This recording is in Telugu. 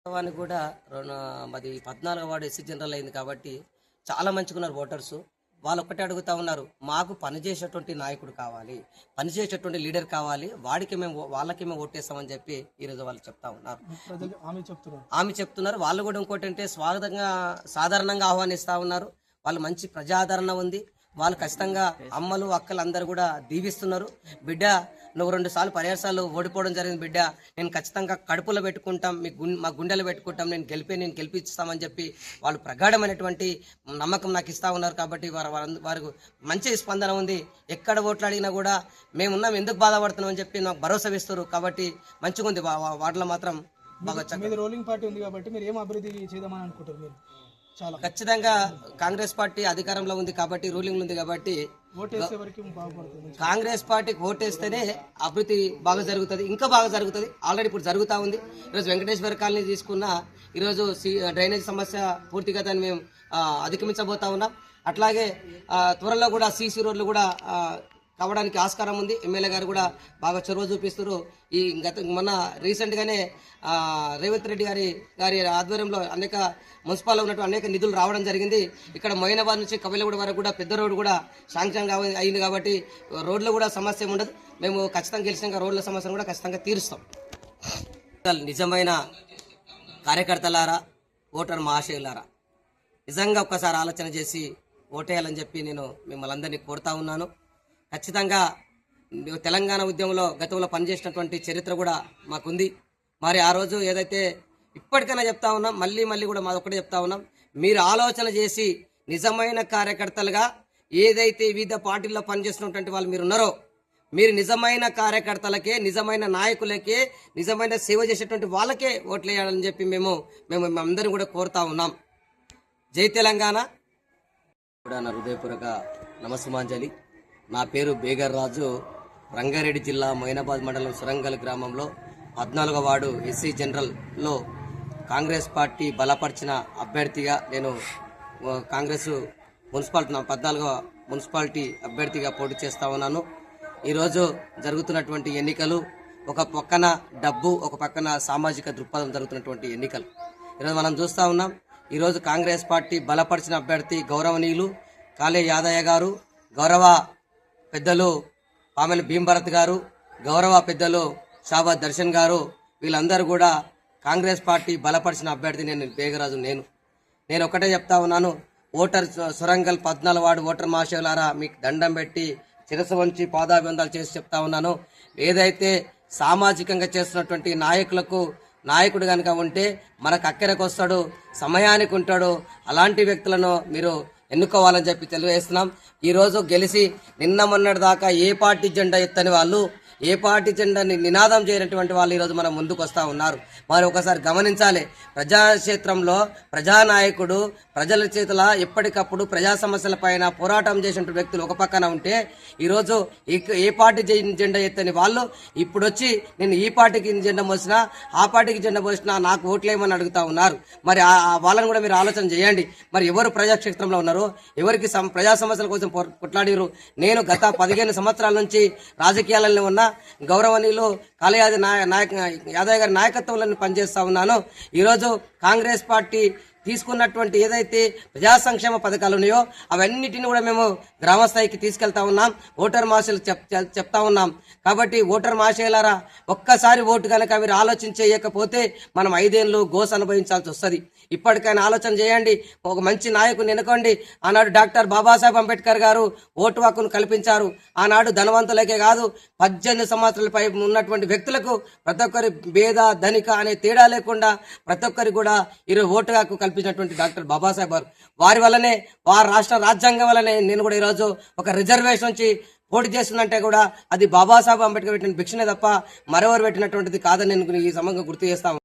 వాస్తవానికి కూడా మాది 14వ వార్డు ఎస్సీ జనరల్ అయింది కాబట్టి చాలా మంచిగున్నారు ఓటర్స్. వాళ్ళు ఒక్కటే అడుగుతా ఉన్నారు, మాకు పనిచేసేటువంటి నాయకుడు కావాలి, పనిచేసేటువంటి లీడర్ కావాలి, వాళ్ళకి మేము ఓటేస్తామని చెప్పి ఈరోజు వాళ్ళు చెప్తా ఉన్నారు. ఆమె చెప్తున్నారు. వాళ్ళు కూడా ఇంకోటి అంటే సాధారణంగా ఆహ్వానిస్తూ ఉన్నారు. వాళ్ళు మంచి ప్రజాదరణ ఉంది. వాళ్ళు ఖచ్చితంగా అమ్మలు అక్కలు అందరూ కూడా దీవిస్తున్నారు. బిడ్డ నువ్వు 2 సార్లు పర్యాసాలు ఓడిపోవడం జరిగింది బిడ్డ, నేను ఖచ్చితంగా కడుపులో పెట్టుకుంటాం, మా గుండెలో పెట్టుకుంటాం, నేను గెలిపిస్తామని చెప్పి వాళ్ళు ప్రగాఢమైనటువంటి నమ్మకం నాకు ఇస్తూ ఉన్నారు. కాబట్టి వారికి మంచి స్పందన ఉంది. ఎక్కడ ఓట్లు అడిగినా కూడా మేమున్నాం, ఎందుకు బాధపడుతున్నాం అని చెప్పి నాకు భరోసా ఇస్తారు. కాబట్టి మంచిగా ఉంది. వాటిలో మాత్రం బాగా రోలింగ్ పార్టీ ఉంది కాబట్టి మీరు ఏం అభివృద్ధి చేద్దామని అనుకుంటారు? మీరు ఖచ్చితంగా కాంగ్రెస్ పార్టీ అధికారంలో ఉంది కాబట్టి, రూలింగ్ ఉంది కాబట్టి కాంగ్రెస్ పార్టీకి ఓటేస్తేనే అభివృద్ధి బాగా జరుగుతుంది, ఇంకా బాగా జరుగుతుంది. ఆల్రెడీ ఇప్పుడు జరుగుతూ ఉంది. ఈరోజు వెంకటేశ్వర కాలనీ తీసుకున్న ఈరోజు డ్రైనేజ్ సమస్య పూర్తిగా దాన్ని మేము అధిగమించబోతా ఉన్నాం. అట్లాగే త్వరలో కూడా సీసీ రోడ్లు కూడా కావడానికి ఆస్కారం ఉంది. ఎమ్మెల్యే గారు కూడా బాగా చొరవ చూపిస్తారు. మొన్న రీసెంట్గానే రేవంత్ రెడ్డి గారి ఆధ్వర్యంలో అనేక మున్సిపాల్లో ఉన్నట్టు అనేక నిధులు రావడం జరిగింది. ఇక్కడ మొయినాబాద్ నుంచి కపిలగూడ వరకు కూడా పెద్ద రోడ్డు కూడా శాంక్షన్ అయింది. కాబట్టి రోడ్లు కూడా సమస్య ఉండదు. మేము ఖచ్చితంగా గెలిచినాక రోడ్ల సమస్యను కూడా ఖచ్చితంగా తీరుస్తాం. నిజమైన కార్యకర్తలారా, ఓటర్ మహాశయులారా, నిజంగా ఒక్కసారి ఆలోచన చేసి ఓటేయాలని చెప్పి నేను మిమ్మల్ని అందరినీ కోరుతా ఉన్నాను. ఖచ్చితంగా తెలంగాణ ఉద్యమంలో గతంలో పనిచేసినటువంటి చరిత్ర కూడా మాకుంది. మరి ఆ రోజు ఏదైతే ఇప్పటికైనా చెప్తా ఉన్నాం, మళ్ళీ కూడా మాదొక్కటే చెప్తా ఉన్నాం, మీరు ఆలోచన చేసి నిజమైన కార్యకర్తలుగా ఏదైతే వివిధ పార్టీల్లో పనిచేస్తున్నటువంటి వాళ్ళు మీరు ఉన్నారో, మీరు నిజమైన కార్యకర్తలకే, నిజమైన నాయకులకే, నిజమైన సేవ చేసేటువంటి వాళ్ళకే ఓట్లు వేయాలని చెప్పి మేము అందరం కూడా కోరుతా ఉన్నాం. జై తెలంగాణ. కూడా నా హృదయపూర్వక నమస్సుమాంజలి. నా పేరు బేగర్ రాజు. రంగారెడ్డి జిల్లా మొయినాబాద్ మండలం సురంగల్ గ్రామంలో 14వ వార్డు ఎస్సీ జనరల్లో కాంగ్రెస్ పార్టీ బలపరిచిన అభ్యర్థిగా నేను కాంగ్రెస్ మున్సిపాలిటీ 14వ మున్సిపాలిటీ అభ్యర్థిగా పోటీ చేస్తా ఉన్నాను. ఈరోజు జరుగుతున్నటువంటి ఎన్నికలు ఒక పక్కన డబ్బు, ఒక పక్కన సామాజిక దృక్పథం జరుగుతున్నటువంటి ఎన్నికలు ఈరోజు మనం చూస్తూ ఉన్నాం. ఈరోజు కాంగ్రెస్ పార్టీ బలపరిచిన అభ్యర్థి గౌరవనీయులు కాళే యాదయ్య గారు, గౌరవ పెద్దలు పామెల భీంభరత్ గారు, గౌరవ పెద్దలు షాబాద్ దర్శన్ గారు, వీళ్ళందరూ కూడా కాంగ్రెస్ పార్టీ బలపరిచిన అభ్యర్థి బేగరాజు. నేను ఒకటే చెప్తా ఉన్నాను, సురంగల్ 14వ వార్డు ఓటర్ మహాశయులారా, మీకు దండం పెట్టి శిరస్సు వంచి పాదాభివందనాలు చేసి చెప్తా ఉన్నాను. ఏదైతే సామాజికంగా చేస్తున్నటువంటి నాయకుడు కనుక ఉంటే మనకు అక్కరకు వస్తాడు, సమయానికి ఉంటాడు. అలాంటి వ్యక్తులను మీరు ఎన్నుకోవాలని చెప్పి తెలియజేస్తున్నాం. ఈరోజు గెలిచి నిన్న మొన్నటి దాకా ఏ పార్టీ జెండా ఎత్తని వాళ్ళు, ఏ పార్టీ జెండాని నినాదం చేయనటువంటి వాళ్ళు ఈరోజు మనం ముందుకు వస్తూ ఉన్నారు. మరి ఒకసారి గమనించాలి, ప్రజాక్షేత్రంలో ప్రజానాయకుడు ప్రజల చేతుల ఎప్పటికప్పుడు ప్రజా సమస్యల పైన పోరాటం చేసిన వ్యక్తులు ఒక పక్కన ఉంటే, ఈరోజు ఏ పార్టీ జెండా ఎత్తని వాళ్ళు ఇప్పుడు వచ్చి నేను ఈ పార్టీకి జెండా మోసినా, ఆ పార్టీకి జెండా మోసినా, నాకు ఓట్లేమని అడుగుతా ఉన్నారు. మరి వాళ్ళని కూడా మీరు ఆలోచన చేయండి. మరి ఎవరు ప్రజాక్షేత్రంలో ఉన్నారు, ఎవరికి ప్రజా సమస్యల కోసం కొట్లాడిరు? నేను గత 15 సంవత్సరాల నుంచి రాజకీయాలలో ఉన్న గౌరవనీయులు కాళే యాదయ్య గారి నాయకత్వంలో పనిచేస్తా ఉన్నాను. ఈరోజు కాంగ్రెస్ పార్టీ తీసుకున్నటువంటి ఏదైతే ప్రజా సంక్షేమ పథకాలు ఉన్నాయో అవన్నిటిని కూడా మేము గ్రామ స్థాయికి తీసుకెళ్తా ఉన్నాం. ఓటర్ మహాశయులు చెప్తా ఉన్నాం. కాబట్టి ఓటర్ మహాశయులారా, ఒక్కసారి ఓటు కనుక మీరు ఆలోచించేయకపోతే మనం 5 ఏళ్ళు గోస అనుభవించాల్సి వస్తుంది. ఇప్పటికైనా ఆలోచన చేయండి, ఒక మంచి నాయకుని ఎన్నుకోండి. ఆనాడు డాక్టర్ బాబాసాహెబ్ అంబేద్కర్ గారు ఓటు హక్కును కల్పించారు. ఆనాడు ధనవంతులకే కాదు, 18 సంవత్సరాలపై ఉన్నటువంటి వ్యక్తులకు ప్రతి ఒక్కరి భేద ధనిక అనే తేడా లేకుండా ప్రతి ఒక్కరికి కూడా ఈరోజు ఓటు హక్కు కల్పించినటువంటి డాక్టర్ బాబాసాహెబ్ గారు, వారి వల్లనే, వారి రాష్ట్ర రాజ్యాంగం వల్లనే నేను కూడా ఈరోజు ఒక రిజర్వేషన్ నుంచి పోటీ చేస్తుందంటే కూడా అది బాబాసాహెబ్ అంబేద్కర్ పెట్టిన భిక్షనే తప్ప మరెవరు పెట్టినటువంటిది కాదని నేను ఈ సమయంగా గుర్తు చేస్తాను.